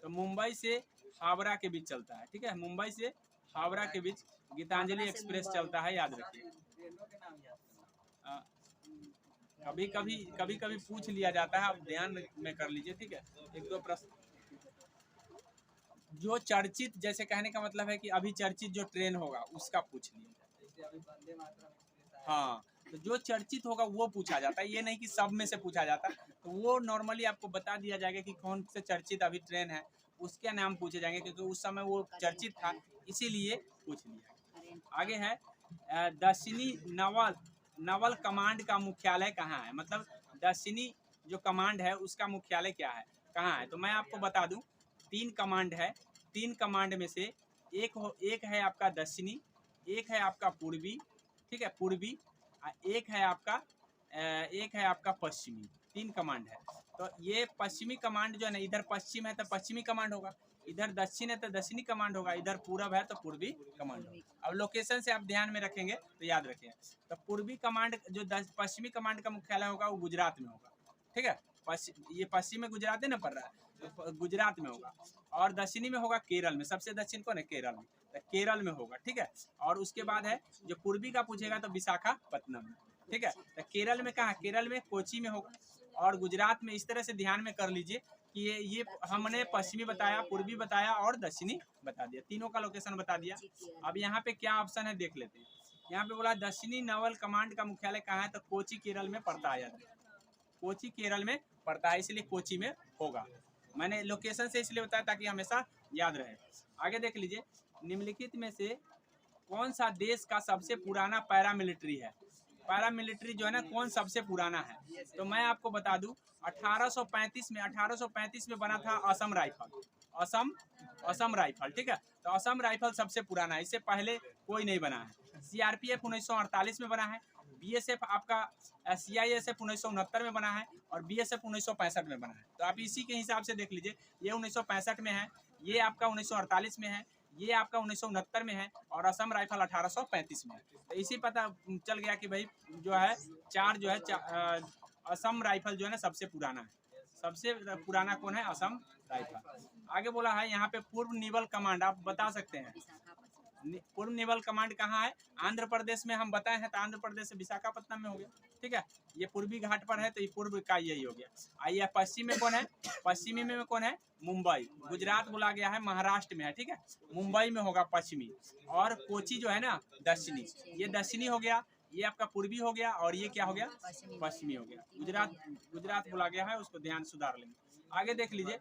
तो मुंबई से हावड़ा के बीच चलता है, ठीक है, मुंबई से हावड़ा के बीच गीतांजलि एक्सप्रेस चलता है, याद रखिए। कभी कभी पूछ लिया जाता है, आप ध्यान में कर लीजिए, ठीक है। 1-2 प्रश्न जो चर्चित, जैसे कहने का मतलब है कि अभी चर्चित जो ट्रेन होगा उसका पूछ लिया, हाँ, तो जो चर्चित होगा वो पूछा जाता है, ये नहीं कि सब में से पूछा जाता। तो वो नॉर्मली आपको बता दिया जाएगा कि कौन से चर्चित अभी ट्रेन है, उसके नाम पूछे जाएंगे, क्योंकि उस समय वो चर्चित था, इसीलिए पूछ लिया। आगे है दक्षिणी नवल कमांड का मुख्यालय कहाँ है, मतलब दक्षिणी जो कमांड है उसका मुख्यालय क्या है, कहाँ है। तो मैं आपको बता दूं 3 कमांड है, 3 कमांड में से एक है आपका दक्षिणी, एक है आपका पूर्वी, ठीक है, पूर्वी, एक है आपका पश्चिमी। 3 कमांड है। तो ये पश्चिमी कमांड जो है ना, इधर पश्चिम है तो पश्चिमी कमांड होगा, इधर दक्षिण है तो दक्षिणी कमांड होगा, इधर पूरब है तो पूर्वी कमांड होगा। अब लोकेशन से आप ध्यान में रखेंगे तो याद रखें। तो पूर्वी कमांड जो पश्चिमी कमांड का मुख्यालय होगा वो गुजरात में होगा, ठीक है। ये पश्चिम में गुजरात है ना पड़ रहा है, तो गुजरात में होगा। और दक्षिणी में होगा केरल में, सबसे दक्षिण कौन है, केरल में, तो केरल में होगा, ठीक है। और उसके बाद है जो पूर्वी का पूछेगा तो विशाखापत्तनम में, ठीक है। तो केरल में कहाँ, केरल में कोची में होगा। और गुजरात में इस तरह से ध्यान में कर लीजिए कि ये हमने पश्चिमी बताया, पूर्वी बताया और दक्षिणी बता दिया, तीनों का लोकेशन बता दिया। अब यहाँ पे क्या ऑप्शन है देख लेते हैं। यहाँ पे बोला दक्षिणी नवल कमांड का मुख्यालय कहाँ है, तो कोची केरल में पड़ता है, कोची केरल में पड़ता है, इसलिए कोची में होगा। मैंने लोकेशन से इसलिए बताया ताकि हमेशा याद रहे। आगे देख लीजिए, निम्नलिखित में से कौन सा देश का सबसे पुराना पैरामिलिट्री है। पैरामिलिट्री जो है ना, कौन सबसे पुराना है, तो मैं आपको बता दूं 1835 में बना था असम राइफल, असम राइफल, ठीक है। तो असम राइफल सबसे पुराना है, इससे पहले कोई नहीं बना है। सीआरपीएफ 1948 में बना है, बीएसएफ आपका सीआईएसएफ 1969 में बना है और बीएसएफ 1965 में बना है। तो आप इसी के हिसाब से देख लीजिए, ये 1965 में है, ये आपका 1948 में है, ये आपका 1969 में है और असम राइफल 1835 में है। तो इसी पता चल गया कि भाई जो है चार जो है असम राइफल जो है ना सबसे पुराना है, सबसे पुराना कौन है, असम राइफल। आगे बोला है यहाँ पे पूर्व नेवल कमांड, आप बता सकते हैं पूर्व नेवल कमांड कहाँ है, आंध्र प्रदेश में हम बताए हैं, तो आंध्र प्रदेश से विशाखापत्तनम में हो गया, ठीक है। ये पूर्वी घाट पर है तो ये पूर्व का यही हो गया। आइए पश्चिम में कौन है, पश्चिमी में कौन है, मुंबई, गुजरात बोला गया है, महाराष्ट्र में है, ठीक है। मुंबई में होगा पश्चिमी, और कोची जो है ना दक्षिणी, ये दक्षिणी हो गया, ये आपका पूर्वी हो गया और ये क्या हो गया, पश्चिमी हो गया। गुजरात बोला गया है, उसको ध्यान सुधार लेंगे। आगे देख लीजिए,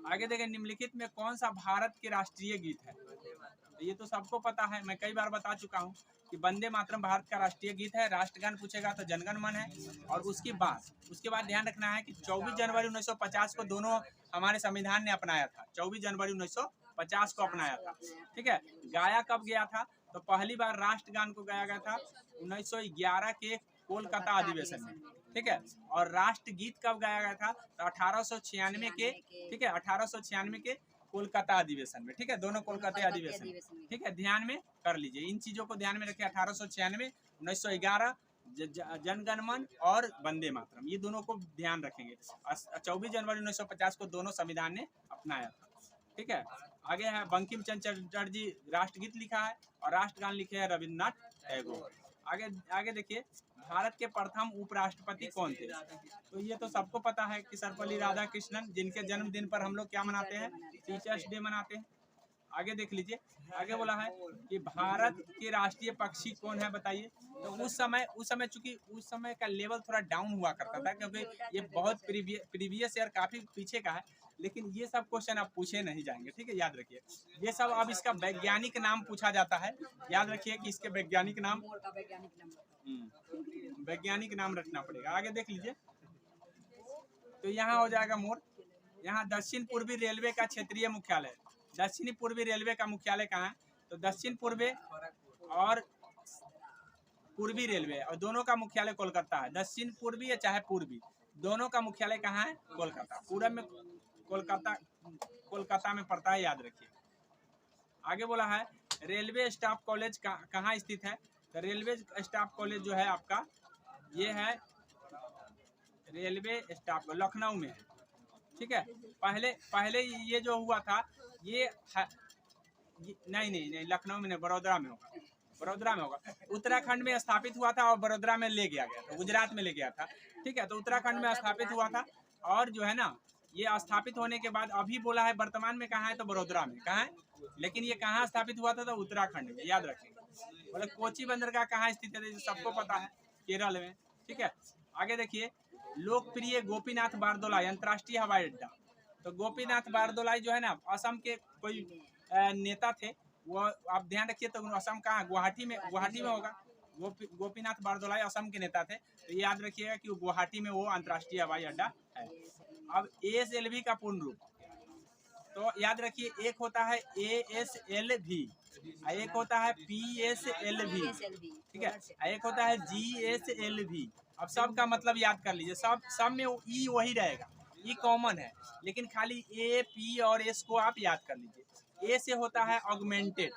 आगे देखें निम्नलिखित में कौन सा भारत के राष्ट्रीय गीत है। तो ये तो सबको पता है, मैं कई बार बता चुका हूँ कि वंदे मातरम भारत का राष्ट्रीय गीत है। राष्ट्रगान पूछेगा तो जनगण मन है। और उसके बाद ध्यान रखना है कि 24 जनवरी 1950 को दोनों हमारे संविधान ने अपनाया था, 24 जनवरी 1950 को अपनाया था, ठीक है। गाया कब गया था, तो पहली बार राष्ट्रगान को गाया गया था 1911 के कोलकाता अधिवेशन में, ठीक है। और राष्ट्रगीत कब गाया गया था, तो 1896 के, ठीक है, 1896 के कोलकाता अधिवेशन में, ठीक है, दोनों कोलकाता अधिवेशन, ठीक है, ध्यान में कर लीजिए, इन चीजों को ध्यान में रखिए। 1896, 1911 जनगणमन और वंदे मातरम, ये दोनों को ध्यान रखेंगे। 24 जनवरी 1950 को दोनों संविधान ने अपनाया था, ठीक है। आगे है बंकिम चंद्र चटर्जी राष्ट्रगीत लिखा है और राष्ट्रगान लिखे हैं रविन्द्रनाथ टैगोर। आगे देखिए, भारत के प्रथम उपराष्ट्रपति कौन थे, तो ये तो सबको पता है कि सर्वपल्ली राधाकृष्णन, जिनके जन्मदिन पर हम लोग क्या मनाते हैं, टीचर्स डे मनाते हैं। आगे देख लीजिए, आगे बोला है कि भारत के राष्ट्रीय पक्षी कौन है, बताइए। तो उस समय चूंकि उस समय का लेवल थोड़ा डाउन हुआ करता था, क्योंकि ये बहुत प्रीवियस ईयर काफी पीछे का है, लेकिन ये सब क्वेश्चन आप पूछे नहीं जाएंगे, ठीक है, याद रखिए। ये सब अब इसका वैज्ञानिक नाम पूछा जाता है, याद रखिए कि इसके वैज्ञानिक नाम रखना पड़ेगा। आगे देख लीजिए, तो यहाँ हो जाएगा मोर। यहाँ दक्षिण पूर्वी रेलवे का क्षेत्रीय मुख्यालय, दक्षिणी पूर्वी रेलवे का मुख्यालय कहाँ है, तो दक्षिण पूर्वी और पूर्वी रेलवे और दोनों का मुख्यालय कोलकाता है। दक्षिण पूर्वी या चाहे पूर्वी, दोनों का मुख्यालय कहाँ है, कोलकाता। पूरब में कोलकाता में पड़ता है, याद रखिए। आगे बोला है रेलवे स्टाफ कॉलेज कहाँ स्थित है, तो रेलवे स्टाफ कॉलेज जो है आपका, ये है रेलवे स्टाफ लखनऊ में है, ठीक है। पहले ये जो हुआ था, ये नहीं लखनऊ में नहीं, बड़ौदा में होगा। उत्तराखंड में स्थापित हुआ था और बड़ौदा में ले गया था, गुजरात में ले गया था, ठीक है। तो उत्तराखंड में स्थापित हुआ था, और जो है ना ये स्थापित होने के बाद अभी बोला है वर्तमान में कहाँ है, तो बड़ौदा में कहाँ है, लेकिन ये कहाँ स्थापित हुआ था, तो उत्तराखंड में, याद रखेंगे। बोले कोची बंदरगाह कहाँ स्थित है, सबको पता है, केरल में, ठीक है। आगे देखिए, लोकप्रिय गोपीनाथ बारदोलाई अंतर्राष्ट्रीय हवाई अड्डा, तो गोपीनाथ बारदोलाई जो है ना असम के कोई नेता थे, वो आप ध्यान रखिए। तो असम कहाँ, गुवाहाटी में होगा। गोपीनाथ बारदोलाई असम के नेता थे, तो याद रखिएगा कि गुवाहाटी में वो अंतर्राष्ट्रीय हवाई अड्डा है। अब ASLV का पूर्ण रूप, तो याद रखिए, एक होता है ASLV, एक होता है PSLV, ठीक है, एक होता है GSLV। अब सब का मतलब याद कर लीजिए, सब में ई वही रहेगा, ई कॉमन है, लेकिन खाली A, P और S को आप याद कर लीजिए। A से होता है ऑगमेंटेड,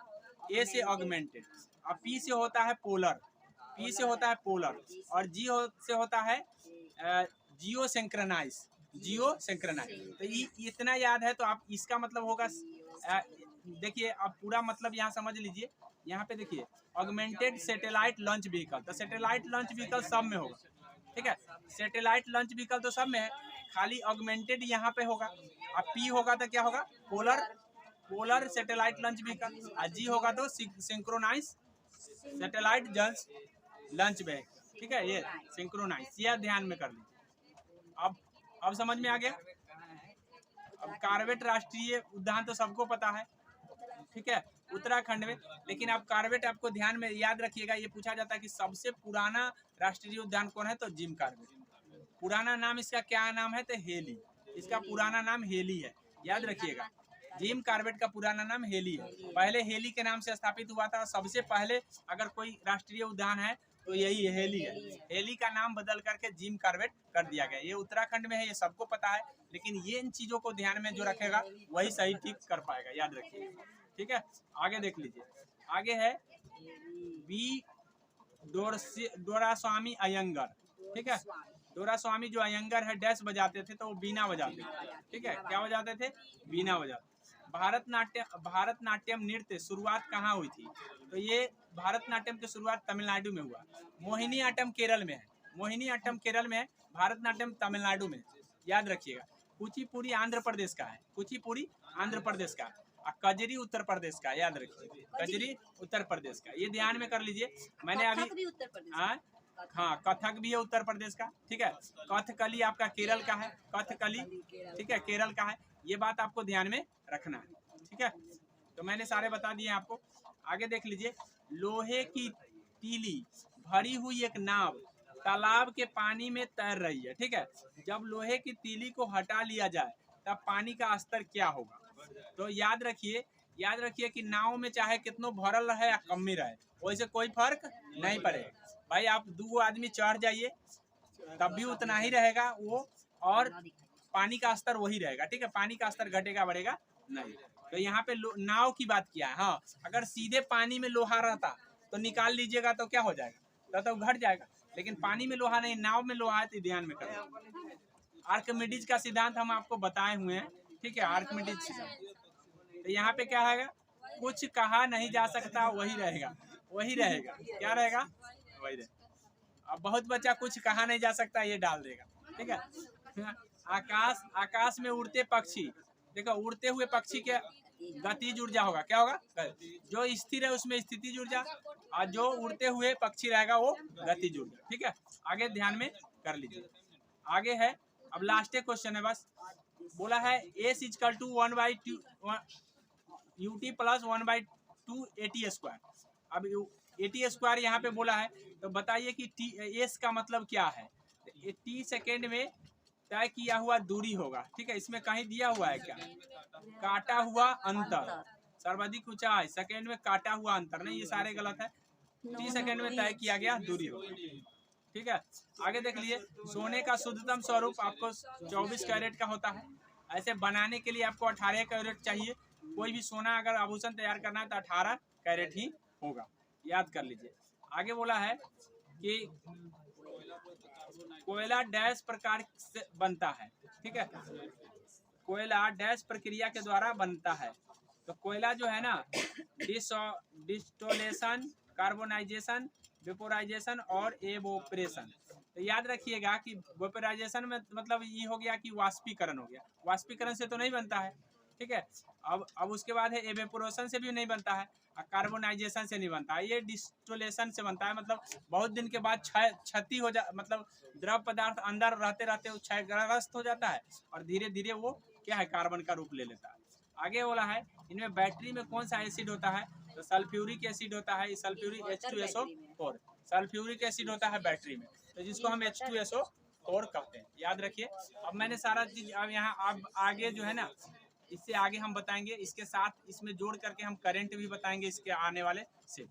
A से ऑगमेंटेड, और P से होता है पोलर, P से होता है पोलर, और G से होता है जियो सिंक्रोनाइज, जियो सिंक्रोनाइज। तो इतना याद है तो आप इसका मतलब होगा, देखिए अब पूरा मतलब यहाँ समझ लीजिए। यहाँ पे देखिए, ऑगमेंटेड सैटेलाइट लॉन्च व्हीकल, तो सैटेलाइट लॉन्च व्हीकल सब में होगा, ठीक है, सैटेलाइट लॉन्च व्हीकल तो सब में है, खाली ऑगमेंटेड यहाँ पे होगा। अब P होगा तो क्या होगा, polar, polar satellite launch vehicle, और G होगा तो सिंक्रोनाइज सैटेलाइट लॉन्च व्हीकल, ठीक है, ये सिंक्रोनाइज, यह ध्यान में कर लीजिए। अब समझ में आ गया। अब कॉर्बेट राष्ट्रीय उद्यान तो सबको पता है, ठीक है, उत्तराखंड में, लेकिन अब कॉर्बेट आपको ध्यान में याद रखिएगा, ये पूछा जाता है कि सबसे पुराना राष्ट्रीय उद्यान कौन है, तो जिम कॉर्बेट। पुराना नाम इसका क्या नाम है, तो हेली, इसका पुराना नाम हेली है, याद रखिएगा। जिम कॉर्बेट का पुराना नाम हेली है, पहले हेली के नाम से स्थापित हुआ था। सबसे पहले अगर कोई राष्ट्रीय उद्यान है तो यही हेली है, हेली का नाम बदल करके जिम कॉर्बेट कर दिया गया। ये उत्तराखंड में है, ये सबको पता है, लेकिन ये इन चीजों को ध्यान में जो रखेगा वही सही ठीक कर पाएगा, याद रखिए, ठीक है। आगे देख लीजिए, आगे है बी डोरास्वामी अयंगर, ठीक है, डोरास्वामी जो अयंगर है डैश बजाते थे, तो वो बीना बजाते थे, ठीक है, क्या बजाते थे, बीना बजाते। भारतनाट्यम नृत्य शुरुआत कहाँ हुई थी, तो ये भारतनाट्यम की शुरुआत तमिलनाडु में हुआ। मोहिनी आट्टम केरल में है, मोहिनी आट्टम केरल में है, भारतनाट्यम तमिलनाडु में, याद रखिएगा। कुचिपुड़ी आंध्र प्रदेश का है, कुचिपुड़ी आंध्र प्रदेश का, और कजरी उत्तर प्रदेश का, याद रखिए, कजरी उत्तर प्रदेश का, ये ध्यान में कर लीजिए। मैंने अभी हाँ, कथक भी है उत्तर प्रदेश का, ठीक है, कथकली आपका केरल का है, कथकली, ठीक है, केरल का है, ये बात आपको ध्यान में रखना है, ठीक है। तो मैंने सारे बता दिए आपको। आगे देख लीजिए, लोहे की तीली भरी हुई एक नाव तालाब के पानी में तैर रही है, ठीक है। जब लोहे की तीली को हटा लिया जाए तब पानी का स्तर क्या होगा, तो याद रखिए कि नाव में चाहे कितनो भरल रहे या कम ही रहे, वैसे कोई फर्क नहीं पड़ेगा भाई। आप 2 आदमी चढ़ जाइए तब भी उतना ही रहेगा वो, और पानी का स्तर वही रहेगा, ठीक है, पानी का स्तर घटेगा बढ़ेगा नहीं। तो यहाँ पे नाव की बात किया है। हाँ, अगर सीधे पानी में लोहा रहता तो निकाल लीजिएगा तो क्या हो जाएगा, तो घट जाएगा, लेकिन पानी में लोहा नहीं, नाव में लोहा है, तो ध्यान में करें। आर्किमिडीज का सिद्धांत हम आपको बताए हुए हैं, ठीक है, आर्किमिडीज सिद्धांत। तो यहाँ पे क्या रहेगा, कुछ कहा नहीं जा सकता वही रहेगा, वही रहेगा, क्या रहेगा, वही रहेगा। अब बहुत बच्चा कुछ कहा नहीं जा सकता ये डाल देगा, ठीक है। आकाश में उड़ते पक्षी, देखो उड़ते हुए पक्षी के गतिज ऊर्जा होगा, क्या होगा, जो स्थिर है उसमें स्थितिज ऊर्जा, और जो उड़ते हुए पक्षी रहेगा वो गतिज ऊर्जा, ठीक है। आगे ध्यान में कर लीजिए। आगे है, अब लास्ट क्वेश्चन है बस, बोला है S equal to 1/2 UT plus 1/2 AT square. अब AT स्क्वायर यहाँ पे बोला है, तो बताइए कि S का मतलब क्या है। T सेकेंड में तय किया हुआ दूरी होगा, ठीक है, इसमें कहीं दिया हुआ है क्या, काटा हुआ अंतर, सर्वाधिक ऊंचाई, सेकेंड में काटा हुआ अंतर, नहीं, ये सारे गलत है। T सेकेंड में तय किया गया दूरी होगा, ठीक है। आगे देख लीजिए, सोने का शुद्धतम स्वरूप आपको 24 कैरेट का होता है। ऐसे बनाने के लिए आपको 18 कैरेट चाहिए। कोई भी सोना अगर आभूषण तैयार करना है तो 18 कैरेट ही होगा, याद कर लीजिए। आगे बोला है कि कोयला डैश प्रकार से बनता है, ठीक है, कोयला डैश प्रक्रिया के द्वारा बनता है। तो कोयला जो है ना, डिस्टोलेशन, कार्बोनाइजेशन, वेपोराइजेशन और एवोपरेशन। तो याद रखिएगा कि वेपोराइजेशन में मतलब ये हो गया कि वाष्पीकरण हो गया, वाष्पीकरण से तो नहीं बनता है, ठीक है। अब उसके बाद है एवेपोरेशन से भी नहीं बनता है, और कार्बोनाइजेशन से नहीं बनता है, ये डिस्टोलेशन से बनता है। मतलब बहुत दिन के बाद क्षति हो जा, मतलब द्रव पदार्थ अंदर रहते रहते क्षयग्रस्त हो जाता है, और धीरे धीरे वो क्या है, कार्बन का रूप ले लेता है। आगे बोला है, इनमें बैटरी में कौन सा एसिड होता है, तो सल्फ्यूरिक एसिड होता है, सल्फ्यूरिक H2SO4, सल्फ्यूरिक एसिड होता है बैटरी में, तो जिसको हम H2SO4 कहते हैं, याद रखिए। अब मैंने सारा चीज, अब यहाँ अब आगे जो है ना इससे आगे हम बताएंगे, इसके साथ इसमें जोड़ करके हम करंट भी बताएंगे इसके आने वाले सेट।